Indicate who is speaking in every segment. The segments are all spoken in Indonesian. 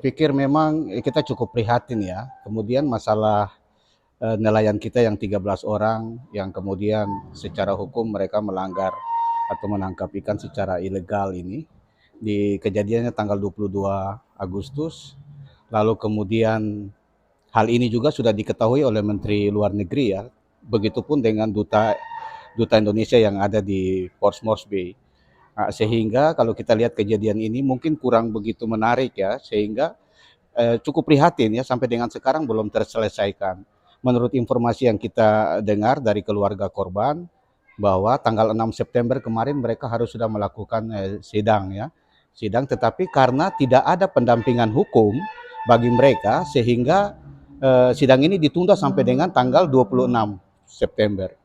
Speaker 1: Pikir memang kita cukup prihatin ya. Kemudian masalah nelayan kita yang 13 orang yang kemudian secara hukum mereka melanggar atau menangkap ikan secara ilegal ini. Di kejadiannya tanggal 22 Agustus. Lalu kemudian hal ini juga sudah diketahui oleh Menteri Luar Negeri ya. Begitupun dengan duta Indonesia yang ada di Portsmouth Bay. Sehingga kalau kita lihat kejadian ini mungkin kurang begitu menarik ya, sehingga cukup prihatin ya sampai dengan sekarang belum terselesaikan. Menurut informasi yang kita dengar dari keluarga korban bahwa tanggal 6 September kemarin mereka harus sudah melakukan sidang ya. Sidang tetapi karena tidak ada pendampingan hukum bagi mereka sehingga sidang ini ditunda sampai dengan tanggal 26 September.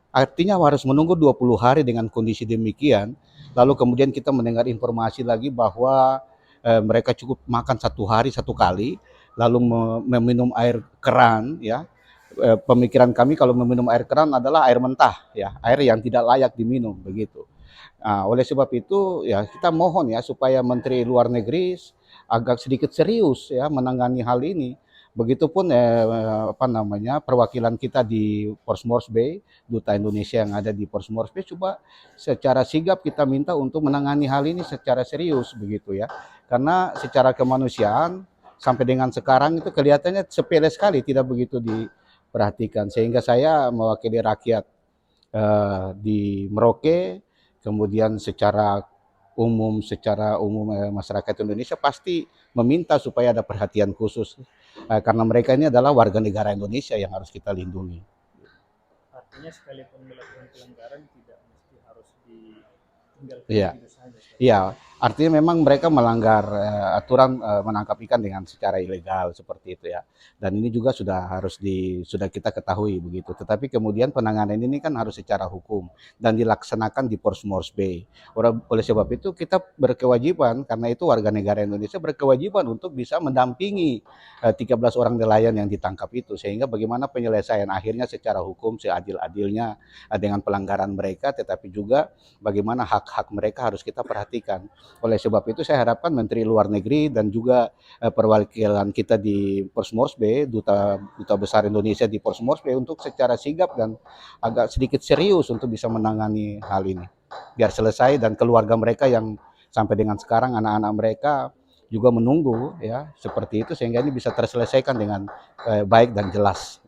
Speaker 1: Artinya harus menunggu 20 hari dengan kondisi demikian. Lalu kemudian kita mendengar informasi lagi bahwa mereka cukup makan 1 hari 1 kali, lalu meminum air keran ya. Pemikiran kami kalau meminum air keran adalah air mentah ya, air yang tidak layak diminum begitu. Oleh sebab itu ya kita mohon ya supaya Menteri Luar Negeri agak sedikit serius ya menangani hal ini. Begitupun perwakilan kita di Portsmouth Bay, duta Indonesia yang ada di Portsmouth Bay, coba secara sigap kita minta untuk menangani hal ini secara serius begitu ya. Karena secara kemanusiaan sampai dengan sekarang itu kelihatannya sepele sekali, tidak begitu diperhatikan. Sehingga saya mewakili rakyat di Merauke, kemudian secara umum masyarakat Indonesia pasti meminta supaya ada perhatian khusus karena mereka ini adalah warga negara Indonesia yang harus kita lindungi.
Speaker 2: Artinya sekalipun melakukan pelanggaran tidak mesti harus ditinggalkan
Speaker 1: Iya.
Speaker 2: begitu saja.
Speaker 1: Iya, artinya memang mereka melanggar aturan menangkap ikan dengan secara ilegal seperti itu ya. Dan ini juga sudah kita ketahui begitu. Tetapi kemudian penanganan ini kan harus secara hukum dan dilaksanakan di Portsmouth Bay. Oleh sebab itu kita berkewajiban karena itu warga negara Indonesia berkewajiban untuk bisa mendampingi 13 orang nelayan yang ditangkap itu sehingga bagaimana penyelesaian akhirnya secara hukum seadil-adilnya dengan pelanggaran mereka, tetapi juga bagaimana hak-hak mereka harus kita perhatikan. Oleh sebab itu saya harapkan Menteri Luar Negeri dan juga perwakilan kita di Portsmouth Bay, duta besar Indonesia di Portsmouth Bay untuk secara sigap dan agak sedikit serius untuk bisa menangani hal ini. Biar selesai dan keluarga mereka yang sampai dengan sekarang anak-anak mereka juga menunggu ya seperti itu sehingga ini bisa terselesaikan dengan baik dan jelas.